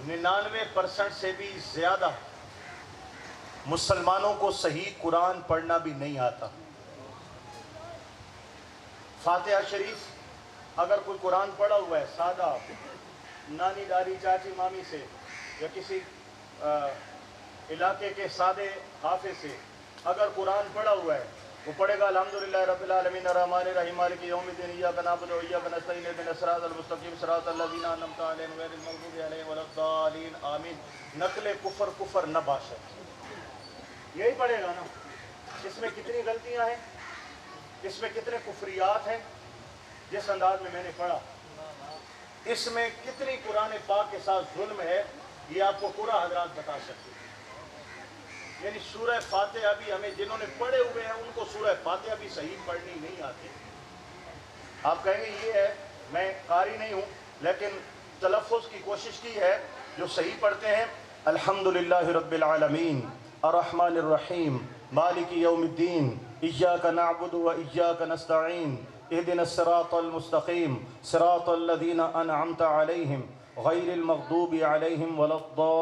99% से भी ज़्यादा मुसलमानों को सही कुरान पढ़ना भी नहीं आता। फातिहा शरीफ अगर कोई कुरान पढ़ा हुआ है सादा नानी दादी चाची मामी से या किसी इलाके के सादे हाफिज से अगर कुरान पढ़ा हुआ है वो पढ़ेगा अल्हम्दुलिल्लाह रब्बिल आलमीन अर्रहमानिर रहीम मालिकि यौमिद्दीन इय्याका नअबुदु व इय्याका नस्तईन इहदिनस सिरातल मुस्तकीम सिरातल लज़ीना अनअमता अलैहिम गैरिल मग़दूबि अलैहिम वलद्दालीन आमीन। नकले कुफर न बाशत, यही पढ़ेगा ना। इसमें कितनी गलतियां हैं, इसमें कितने कुफरियात हैं। जिस अंदाज में मैंने पढ़ा इसमें कितनी कुरान पाक के साथ जुल्म है, ये आपको पूरा हजरात बता सकते हैं। यानी सूरह फातिहा भी हमें जिन्होंने पढ़े हुए हैं उनको सूरह फातिहा भी सही पढ़नी नहीं आती। आप कहेंगे ये है, मैं कारी नहीं हूँ लेकिन तलफ़्फ़ुज़ की कोशिश की है। जो सही पढ़ते हैं अल्हम्दुलिल्लाहि रब्बिल आलमीन अर्रहमानिर रहीम मालिकि यौमिद्दीन इय्याका नअबुदु व इय्याका नस्तईन इहदिनस सिरातल मुस्तकीम सिरातल लज़ीना अनअमता अलैहिम गैरिल मग़दूबि अलैहिम वलद्दालीन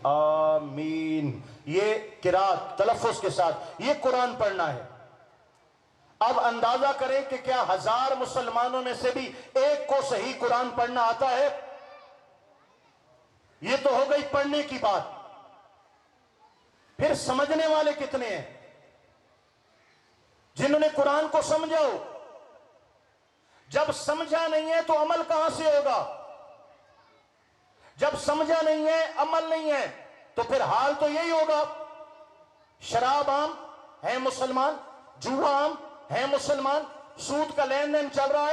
आमीन। ये किरात तलफ़्फ़ुज़ के साथ ये कुरान पढ़ना है। अब अंदाजा करें कि क्या 1000 मुसलमानों में से भी एक को सही कुरान पढ़ना आता है? ये तो हो गई पढ़ने की बात। फिर समझने वाले कितने हैं जिन्होंने कुरान को समझा हो? जब समझा नहीं है तो अमल कहां से होगा? जब समझा नहीं है, अमल नहीं है, तो फिर हाल तो यही होगा। शराब आम है मुसलमान, जुआ आम है मुसलमान, सूद का लेन देन चल रहा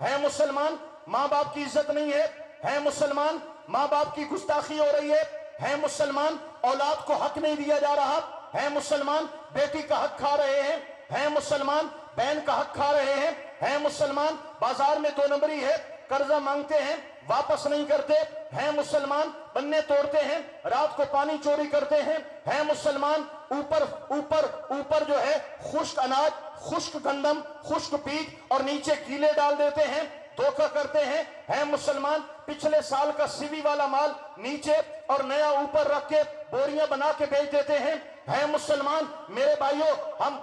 है मुसलमान, मां बाप की इज्जत नहीं है मुसलमान, मां बाप की गुस्ताखी हो रही है मुसलमान, औलाद को हक नहीं दिया जा रहा है मुसलमान, बेटी का हक खा रहे हैं मुसलमान, बहन का हक खा रहे हैं मुसलमान, बाजार में 2 नंबरी है, कर्जा मांगते हैं वापस नहीं करते हैं मुसलमान, बन्ने तोड़ते हैं, रात को पानी चोरी करते हैं मुसलमान, ऊपर ऊपर ऊपर जो है खुश्क अनाज, खुश्क गंदम, खुश्क बीज और नीचे कीले डाल देते हैं, धोखा करते हैं मुसलमान। पिछले साल का सीवी वाला माल नीचे और नया ऊपर रख के बोरियां बना के बेच देते हैं मुसलमान। मेरे भाइयों, हम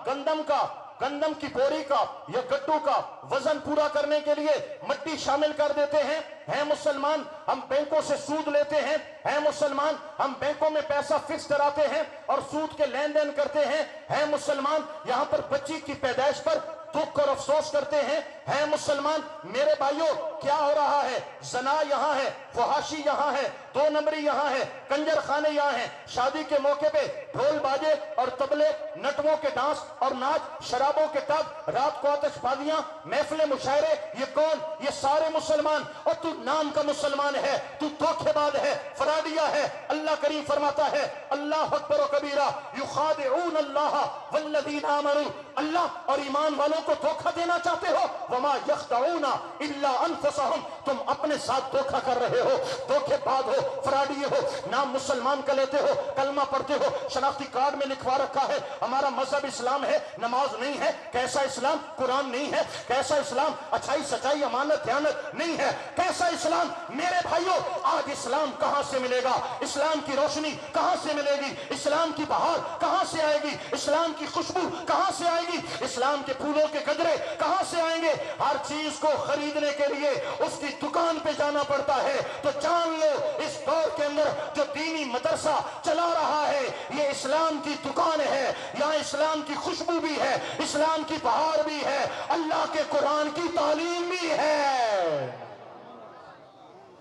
गंदम की बोरी का या गट्टू का वजन पूरा करने के लिए मिट्टी शामिल कर देते हैं मुसलमान। हम बैंकों से सूद लेते हैं मुसलमान, हम बैंकों में पैसा फिक्स कराते हैं और सूद के लेन देन करते हैं मुसलमान। यहां पर बच्ची की पैदाइश पर दुख और अफसोस करते हैं मुसलमान। मेरे भाइयों, क्या हो रहा है? जना यहां है, फहाशी यहां है, 2 नंबरी यहां है, कंजर खाने यहां है। शादी के मौके पे ढोल बाजे और तबले, नटवों के डांस और नाच, शराबों के तब, रात को आतिशबाजियां, महफिल मुशायरे, ये कौन? ये सारे मुसलमान। और तू नाम का मुसलमान है, तू धोखेबाज है, फराडिया है। अल्लाह करीम फरमाता है अल्लाह अकबर कबीरा युखादिऊन अल्लाह वल्लज़ीना आमनू, अल्लाह और ईमान वालों को धोखा देना चाहते हो। वमा यख्दऊना इल्ला अनफुसहुम, तुम अपने साथ धोखा कर रहे हो, धोखेबाज हो, फराडी हो। नाम मुसलमान का लेते हो, कलमा पढ़ते हो, शनाख्ती कार्ड में लिखवा रखा है हमारा मजहब इस्लाम है, नमाज नहीं है। कैसा इस्लाम? कुरान नहीं है। कैसा इस्लाम? अच्छाई सच्चाई अमानत ध्यानत नहीं है। कैसा इस्लाम? मेरे भाइयों, आज इस्लाम कहां से मिलेगा? इस्लाम की रोशनी कहां से मिलेगी? इस्लाम की बहार कहां से आएगी? इस्लाम की खुशबू कहां से आएगी? इस्लाम के फूलों के गजरे कहां से आएंगे? हर चीज को खरीदने के लिए उसकी दुकान पे जाना पड़ता है। तो जान लो, इस दौर के अंदर जो दीनी मदरसा चला रहा है ये इस्लाम की दुकान है। यहाँ इस्लाम की खुशबू भी है, इस्लाम की बहार भी है, अल्लाह के कुरान की तालीम भी है।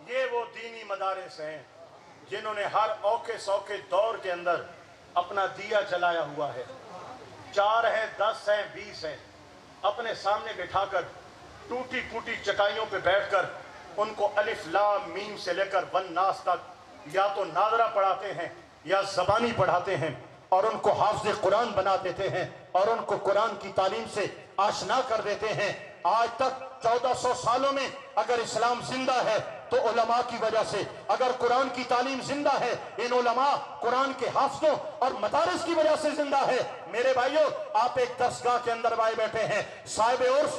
ये वो दीनी मदारिस हैं जिन्होंने हर औके सौके दौर के अंदर अपना दिया जलाया हुआ है। 4 है, 10 है, 20 है, अपने सामने बिठाकर टूटी फूटी चटाइयों पे बैठकर उनको अलिफ लाम मीम से लेकर वन नास तक या तो नादरा पढ़ाते हैं या ज़बानी पढ़ाते हैं और उनको हाफ़िज़ कुरान बना देते हैं और उनको कुरान की तालीम से आशना कर देते हैं। आज तक 1400 सालों में अगर इस्लाम जिंदा है तो उलमा की वजह से, अगर कुरान की तालीम जिंदा है, इन उलमा कुरान के हाफिज़ों और मदारिस की वजह से जिंदा है। मेरे भाइयों, आप एक दरसगाह के अंदर आए बैठे हैं, साहिब उर्स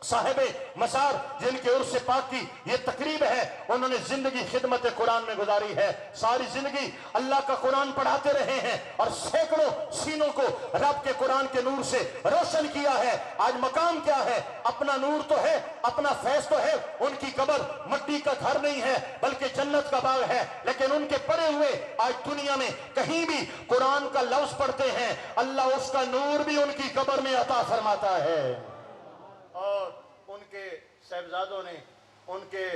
साहिबे मसार जिनके उर्स पाक की ये तकरीब है, उन्होंने जिंदगी खिदमत कुरान में गुजारी है। सारी जिंदगी अल्लाह का कुरान पढ़ाते रहे हैं और सैकड़ों सीनों को रब के कुरान के नूर से रोशन किया है। आज मकाम क्या है? अपना नूर तो है, अपना फैज तो है। उनकी कब्र मिट्टी का घर नहीं है बल्कि जन्नत का बाग है। लेकिन उनके पड़े हुए आज दुनिया में कहीं भी कुरान का लफ्ज पढ़ते हैं, अल्लाह उसका नूर भी उनकी कब्र में अता फरमाता है। और उनके साहिबजादों ने, उनके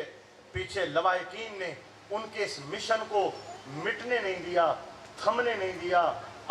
पीछे लवाहिकीन ने उनके इस मिशन को मिटने नहीं दिया, थमने नहीं दिया।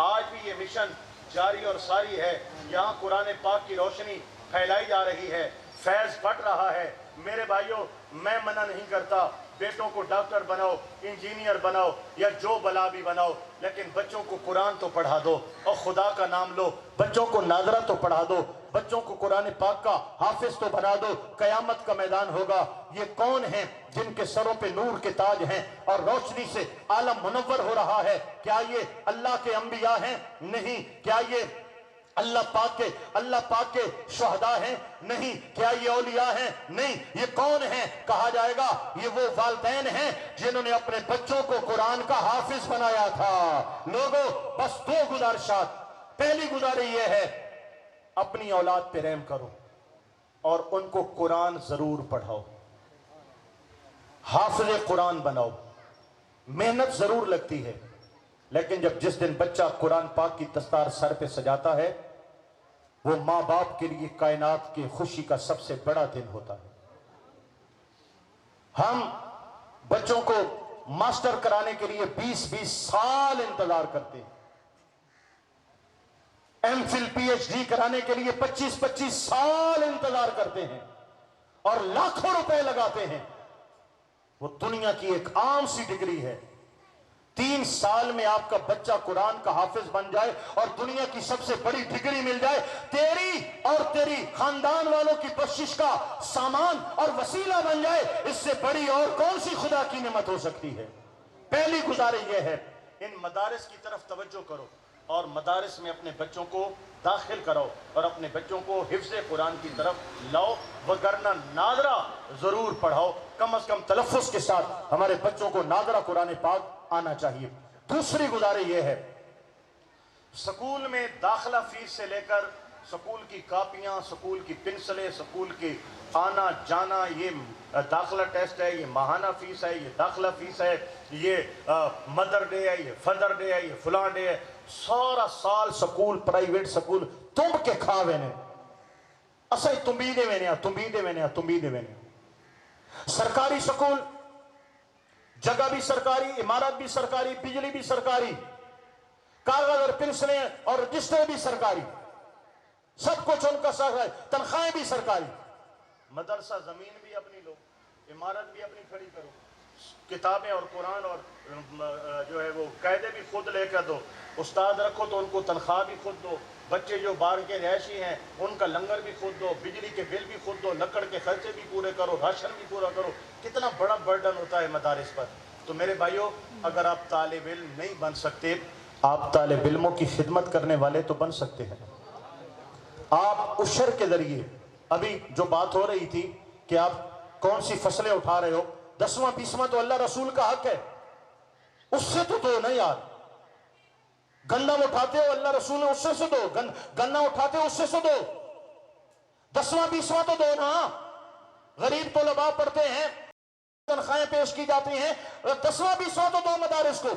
आज भी ये मिशन जारी और सारी है। यहाँ कुरान पाक की रोशनी फैलाई जा रही है, फैज़ फट रहा है। मेरे भाइयों, मैं मना नहीं करता, बेटों को डॉक्टर बनाओ, इंजीनियर बनाओ या जो बला भी बनाओ, लेकिन बच्चों को कुरान तो पढ़ा दो और खुदा का नाम लो। बच्चों को नादरा तो पढ़ा दो, बच्चों को कुरान पाक का हाफिज तो बना दो। कयामत का मैदान होगा। ये कौन हैं जिनके सरों पे नूर के ताज हैं और रोशनी से आलम मुनव्वर हो रहा है? क्या ये अल्लाह के अंबिया हैं? नहीं। क्या ये अल्लाह पाक के शुहदा हैं? नहीं। क्या ये औलिया हैं? नहीं। ये कौन हैं? कहा जाएगा ये वो वालिदैन हैं जिन्होंने अपने बच्चों को कुरान का हाफिज बनाया था। लोगों, बस दो गुजारिशात। पहली गुजारिश ये है, अपनी औलाद पे रहम करो और उनको कुरान जरूर पढ़ाओ, हाफिज कुरान बनाओ। मेहनत जरूर लगती है, लेकिन जब जिस दिन बच्चा कुरान पाक की दस्तार सर पे सजाता है, वो माँ बाप के लिए कायनात की खुशी का सबसे बड़ा दिन होता है। हम बच्चों को मास्टर कराने के लिए 20-20 साल इंतजार करते हैं, एमफिल पीएचडी कराने के लिए 25-25 साल इंतजार करते हैं और लाखों रुपए लगाते हैं। वो दुनिया की एक आम सी डिग्री है। 3 साल में आपका बच्चा कुरान का हाफिज बन जाए और दुनिया की सबसे बड़ी डिग्री मिल जाए, तेरी और तेरी खानदान वालों की बख्शिश का सामान और वसीला बन जाए, इससे बड़ी और कौन सी खुदा की नेमत हो सकती है? पहली गुजारिश यह है, इन मदारिस की तरफ तवज्जो करो और मदारिस में अपने बच्चों को दाखिल कराओ और अपने बच्चों को हिफ्ज़ कुरान की तरफ लाओ, वगरना नादरा जरूर पढ़ाओ। कम से कम तलफ़्फ़ुज़ के साथ हमारे बच्चों को नादरा कुरान पाक आना चाहिए। दूसरी गुजारिश यह है, स्कूल में दाखिला फीस से लेकर स्कूल की कापियां, स्कूल की पेंसिलें, स्कूल के आना जाना, ये दाखिला टेस्ट है, ये माहाना फीस है, ये दाखिला फीस है, ये मदर डे है, ये फादर डे है, ये फलां डे है। सारा साल स्कूल, प्राइवेट स्कूल तुम के खावे ने, असा तुम्बी दे वेने। सरकारी स्कूल, जगह भी सरकारी, इमारत भी सरकारी, बिजली भी सरकारी, कागज और पेंसिलें और रजिस्टर भी सरकारी, सब कुछ उनका सरकारी, तनख्वाहें भी सरकारी। मदरसा जमीन भी अपनी लो, इमारत भी अपनी खड़ी करो, किताबें और कुरान और जो है वो कायदे भी खुद लेकर दो, उस्ताद रखो तो उनको तनख्वाह भी खुद दो, बच्चे जो बाहर के रहायशी हैं उनका लंगर भी खुद दो, बिजली के बिल भी खुद दो, लकड़ के खर्चे भी पूरे करो, राशन भी पूरा करो। कितना बड़ा बर्डन होता है मदारिस पर। तो मेरे भाइयों, अगर आप तालिब इल्म नहीं बन सकते, आप तालिब इल्मों की खिदमत करने वाले तो बन सकते हैं। आप उशर के जरिए, अभी जो बात हो रही थी कि आप कौन सी फसलें उठा रहे हो, 10वां 20वां तो अल्लाह रसूल का हक है, उससे तो दो ना यार। गन्ना उठाते हो, अल्लाह रसूल ने उससे से दो, गन्ना उठाते हो उससे से दो। 10वां 20वां तो दो ना। गरीब तलबा पढ़ते हैं, तनख्वाहें पेश की जाती हैं, 10वां 20वां तो दो मदारिस को,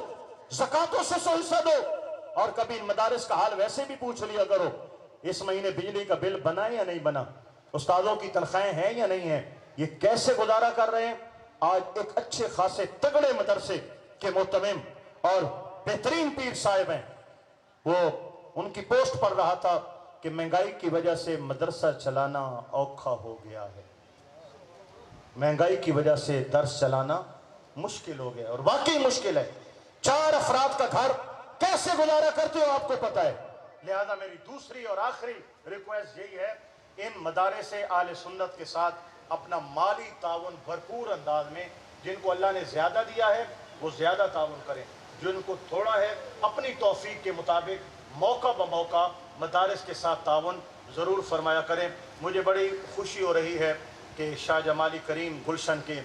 ज़कातों से 100 हिस्सा दो। और कभी मदारिस का हाल वैसे भी पूछ लिया करो, इस महीने बिजली का बिल बना है या नहीं बना, उस्तादों की तनख्वाहें हैं या नहीं है, ये कैसे गुजारा कर रहे हैं। आज एक अच्छे खासे तगड़े मदरसे के मोहतमिम और बेहतरीन पीर साहिब हैं, वो उनकी पोस्ट पढ़ रहा था कि महंगाई की वजह से मदरसा चलाना औखा हो गया है, महंगाई की वजह से दर्स चलाना मुश्किल हो गया। और वाकई मुश्किल है। 4 अफराद का घर कैसे गुजारा करते हो आपको पता है। लिहाजा मेरी दूसरी और आखिरी रिक्वेस्ट यही है, इन मदारे से आले सुन्नत के साथ अपना माली ताउन भरपूर अंदाज में, जिनको अल्लाह ने ज़्यादा दिया है वो ज़्यादा ताउन करें, जिनको थोड़ा है अपनी तौफीक के मुताबिक मौका ब मौका मदारिस के साथ ताउन ضرور فرمایا کریں۔ مجھے بڑی خوشی ہو رہی ہے کہ شاہ جمالی کریم گلشن کے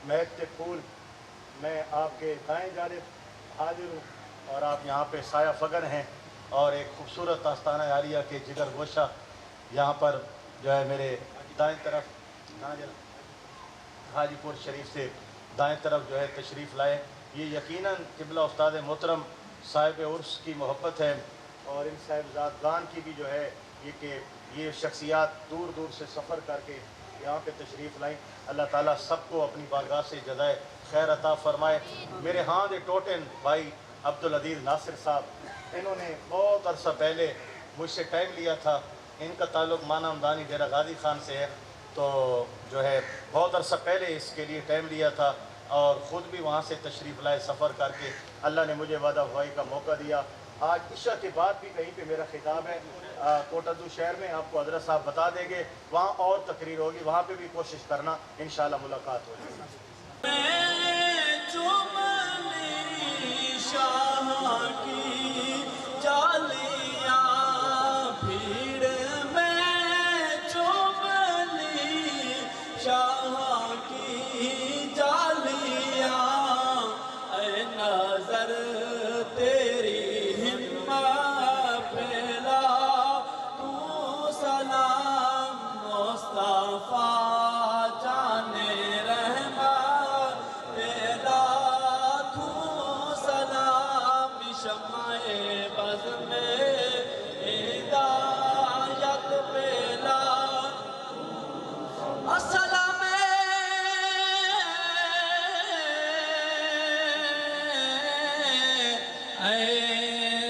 مہک پھول میں آپ کے دائیں جانب حاضر ہوں اور آپ یہاں پہ سایہ فگر ہیں، اور ایک خوبصورت آستانہ عالیہ کے جگر گوشہ یہاں پر جو ہے میرے دائیں طرف حاجی پور شریف سے دائیں طرف جو ہے تشریف لائے۔ یہ یقیناً قبلہ استاد محترم صاحب عرس کی محبت ہے، اور ان صاحبزادگان کی بھی جو ہے یہ کہ یہ شخصیات دور دور سے سفر کر کے یہاں پہ تشریف لائیں۔ اللہ تعالیٰ سب کو اپنی بارگاہ سے جزائے خیر عطا فرمائے۔ میرے ہاں دے ٹوٹن بھائی عبدالعزیز ناصر صاحب، انہوں نے بہت عرصہ پہلے مجھ سے ٹائم لیا تھا۔ ان کا تعلق مانا ہمدانی ڈیرہ غازی خان سے ہے، تو جو ہے بہت عرصہ پہلے اس کے لیے ٹائم لیا تھا، اور خود بھی وہاں سے تشریف لائے سفر کر کے۔ اللہ نے مجھے وعدہ افزائی کا موقع دیا۔ آج عشاء کے بعد بھی کہیں پہ میرا خطاب ہے کوٹادو شہر میں، آپ کو حضرت صاحب بتا دیں گے، وہاں اور تقریر ہوگی، وہاں پہ بھی کوشش کرنا، انشاءاللہ ملاقات ہوگی۔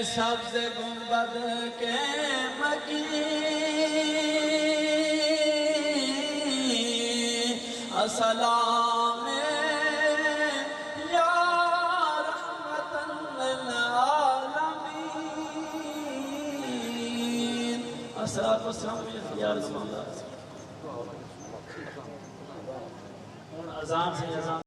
سبز گنبد کے مکی السلام یا رحمت للعالمین۔ الصلاۃ والسلام یا رسول اللہ۔ اذان سے اذان